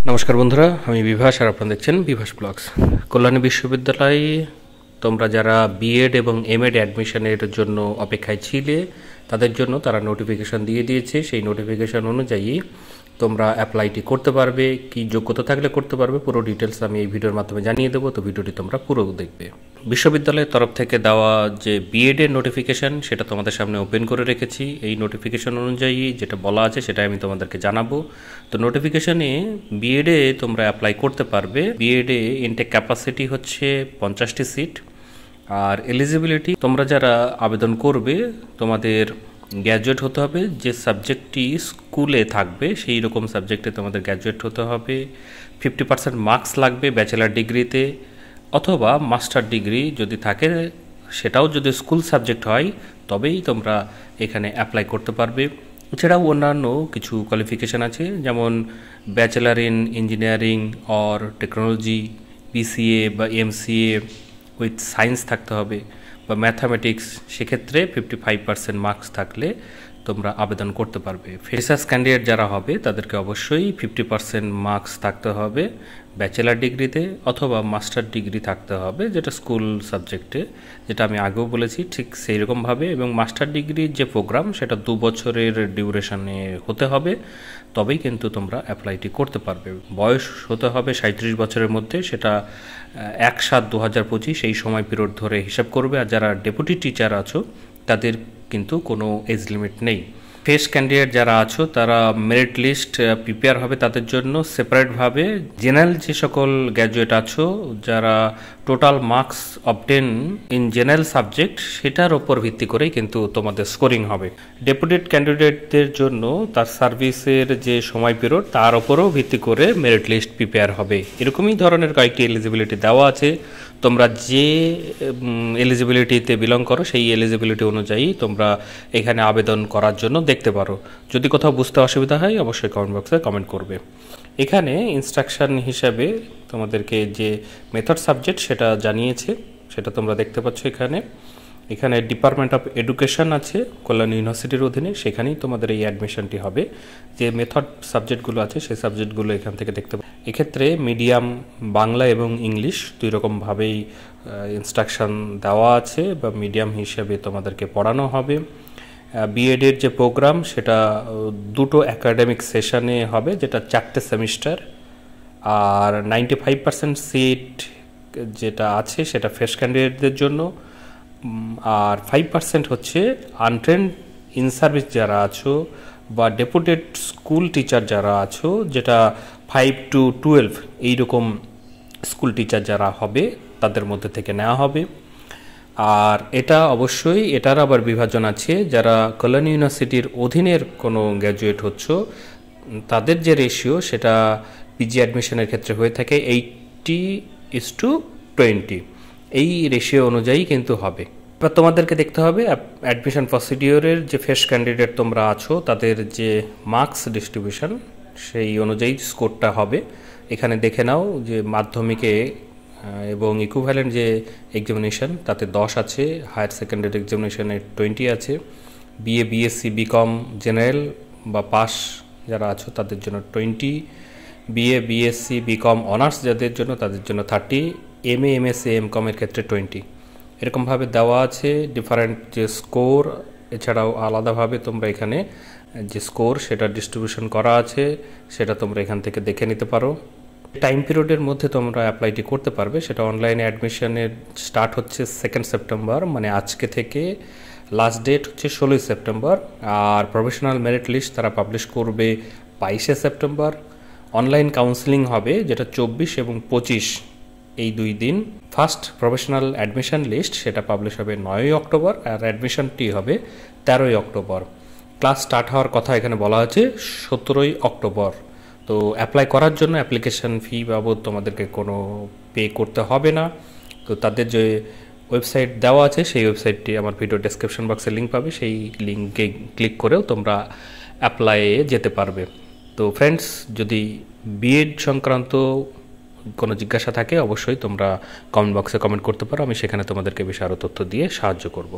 নমস্কার বন্ধুরা, আমি বিভাস আর আপনারা দেখছেন বিভাস ব্লগস। কল্যাণী বিশ্ববিদ্যালয়ে তোমরা যারা বিএড এবং এমএড অ্যাডমিশনের জন্য অপেক্ষায় ছিলে তাদের জন্য তারা নোটিফিকেশন দিয়ে দিয়েছে। সেই নোটিফিকেশন অনুযায়ী তোমরা অ্যাপ্লাইটি করতে পারবে, কি যোগ্যতা থাকলে করতে পারবে, পুরো ডিটেলস আমি এই ভিডিওর মাধ্যমে জানিয়ে দেবো। তো ভিডিওটি তোমরা পুরো দেখবে। বিশ্ববিদ্যালয়ের তরফ থেকে দেওয়া যে বিএডের নোটিফিকেশান সেটা তোমাদের সামনে ওপেন করে রেখেছি। এই নোটিফিকেশান অনুযায়ী যেটা বলা আছে সেটা আমি তোমাদেরকে জানাবো। তো নোটিফিকেশানে বিএডে তোমরা অ্যাপ্লাই করতে পারবে। বিএডে ইনটেক ক্যাপাসিটি হচ্ছে 50টি সিট। আর এলিজিবিলিটি, তোমরা যারা আবেদন করবে তোমাদের গ্র্যাজুয়েট হতে হবে। যে সাবজেক্টটি স্কুলে থাকবে সেই রকম সাবজেক্টে তোমাদের গ্র্যাজুয়েট হতে হবে। 50% মার্কস লাগবে ব্যাচেলার ডিগ্রিতে, অথবা মাস্টার ডিগ্রি যদি থাকে সেটাও যদি স্কুল সাবজেক্ট হয় তবেই তোমরা এখানে অ্যাপ্লাই করতে পারবে। এছাড়াও অন্যান্য কিছু কোয়ালিফিকেশান আছে, যেমন bachelor in engineering or technology, BCA বা এমসিএ উইথ সায়েন্স থাকতে হবে, বা ম্যাথামেটিক্স। সেক্ষেত্রে 55% মার্কস থাকলে তোমরা আবেদন করতে পারবে। ফ্রেশার্স ক্যান্ডিডেট যারা হবে তাদেরকে অবশ্যই 50% মার্কস থাকতে হবে ব্যাচেলার ডিগ্রিতে, অথবা মাস্টার ডিগ্রি থাকতে হবে যেটা স্কুল সাবজেক্টে, যেটা আমি আগেও বলেছি ঠিক সেই রকমভাবে। এবং মাস্টার ডিগ্রির যে প্রোগ্রাম সেটা 2 বছরের ডিউরেশনে হতে হবে, তবেই কিন্তু তোমরা অ্যাপ্লাইটি করতে পারবে। বয়স হতে হবে 37 বছরের মধ্যে, সেটা 1/7/2025 এই সময় পিরিয়ড ধরে হিসাব করবে। আর যারা ডেপুটি টিচার আছো তাদের কিন্তু কোনো এজ লিমিট নেই। ফ্রেশ ক্যান্ডিডেট যারা আছো তারা মেরিট লিস্ট প্রিপেয়ার হবে তাদের জন্য সেপারেটভাবে। জেনারেল যে সকল গ্র্যাজুয়েট আছো যারা total marks obtain in general subject সেটার ওপর ভিত্তি করেই কিন্তু তোমাদের স্কোরিং হবে। ডেপুটি ক্যান্ডিডেটদের জন্য তার সার্ভিসের যে সময় পিরিয়ড তার ওপরও ভিত্তি করে মেরিট লিস্ট প্রিপেয়ার হবে। এরকমই ধরনের কয়েকটি এলিজিবিলিটি দেওয়া আছে। তোমরা যে এলিজিবিলিটিতে বিলং করো সেই এলিজিবিলিটি অনুযায়ী তোমরা এখানে আবেদন করার জন্য দেখতে পারো। যদি কোথাও বুঝতে অসুবিধা হয় অবশ্যই কমেন্ট বক্সে কমেন্ট করবে। এখানে ইনস্ট্রাকশন হিসাবে তোমাদেরকে যে মেথড সাবজেক্ট সেটা জানিয়েছে, সেটা তোমরা দেখতে পাচ্ছ এখানে। এখানে ডিপার্টমেন্ট অফ এডুকেশন আছে কল্যাণী ইউনিভার্সিটির অধীনে, সেখানেই তোমাদের এই অ্যাডমিশনটি হবে। যে মেথড সাবজেক্টগুলো আছে সেই সাবজেক্টগুলো এখান থেকে দেখতে পাবে। এক্ষেত্রে মিডিয়াম বাংলা এবং ইংলিশ দুই রকমভাবেই ইনস্ট্রাকশন দেওয়া আছে, বা মিডিয়াম হিসেবে তোমাদেরকে পড়ানো হবে। বিএডের যে প্রোগ্রাম সেটা 2টো একাডেমিক সেশনে হবে, যেটা 4টে সেমিস্টার। আর 95% সিট যেটা আছে সেটা ফ্রেশ ক্যান্ডিডেটদের জন্য, আর 5% হচ্ছে আনট্রেন্ড ইন সার্ভিস যারা আছো বা ডেপুটেড স্কুল টিচার যারা আছো, যেটা 5 to 12 এইরকম স্কুল টিচার যারা হবে তাদের মধ্যে থেকে নেওয়া হবে। আর এটা অবশ্যই এটার আবার বিভাজন আছে, যারা কল্যাণী ইউনিভার্সিটির অধীনের কোনো গ্র্যাজুয়েট হচ্ছ তাদের যে রেশিও সেটা পিজি অ্যাডমিশনের ক্ষেত্রে হয়ে থাকে 80:20। এই রেশিও অনুযায়ী কিন্তু হবে। এবার তোমাদেরকে দেখতে হবে অ্যাডমিশন প্রসিডিওরের যে ফ্রেশ ক্যান্ডিডেট তোমরা আছো তাদের যে মার্কস ডিস্ট্রিবিউশন সেই অনুযায়ী স্কোরটা হবে। এখানে দেখে নাও যে মাধ্যমিকে এবং ইকুইভ্যালেন্ট যে এক্সামিনেশন তাতে 10 আছে, হায়ার সেকেন্ডারি এক্সামিনেশনে 20 আছে, বিএ বিএসসি বিকম জেনারেল বা পাস যারা আছো তাদের জন্য 20, বিএ বিএসসি বিকম অনার্স যাদের জন্য তাদের জন্য 30, এমএ এমএসসি এমকমের ক্ষেত্রে 20। এরকমভাবে দেওয়া আছে ডিফারেন্ট যে স্কোর। এছাড়াও আলাদাভাবে তোমরা এখানে যে স্কোর সেটা ডিস্ট্রিবিউশন করা আছে, সেটা তোমরা এখান থেকে দেখে নিতে পারো। টাইম পিরিয়ডের মধ্যে তোমরা অ্যাপ্লাইটি করতে পারবে, সেটা অনলাইনে অ্যাডমিশনের স্টার্ট হচ্ছে 2 সেপ্টেম্বর, মানে আজকে থেকে। লাস্ট ডেট হচ্ছে 16 সেপ্টেম্বর। আর প্রফেশনাল মেরিট লিস্ট তারা পাবলিশ করবে 22 সেপ্টেম্বর। অনলাইন কাউন্সেলিং হবে যেটা 24 এবং 25 এই 2 দিন। ফার্স্ট প্রফেশনাল অ্যাডমিশন লিস্ট সেটা পাবলিশ হবে 9 অক্টোবর, আর অ্যাডমিশনটি হবে 13 অক্টোবর। ক্লাস স্টার্ট হওয়ার কথা এখানে বলা আছে 17 অক্টোবর। তো অ্যাপ্লাই করার জন্য অ্যাপ্লিকেশন ফি বাবদ তোমাদেরকে কোনো পে করতে হবে না। তো তাদের যে ওয়েবসাইট দেওয়া আছে সেই ওয়েবসাইটটি আমার ভিডিও ডেসক্রিপশন বক্সে লিঙ্ক পাবে, সেই লিঙ্কে ক্লিক করেও তোমরা অ্যাপ্লাইয়ে যেতে পারবে। তো ফ্রেন্ডস, যদি বিএড সংক্রান্ত কোনো জিজ্ঞাসা থাকে অবশ্যই তোমরা কমেন্ট বক্সে কমেন্ট করতে পারো, আমি সেখানে তোমাদেরকে বেশ আরও তথ্য দিয়ে সাহায্য করব।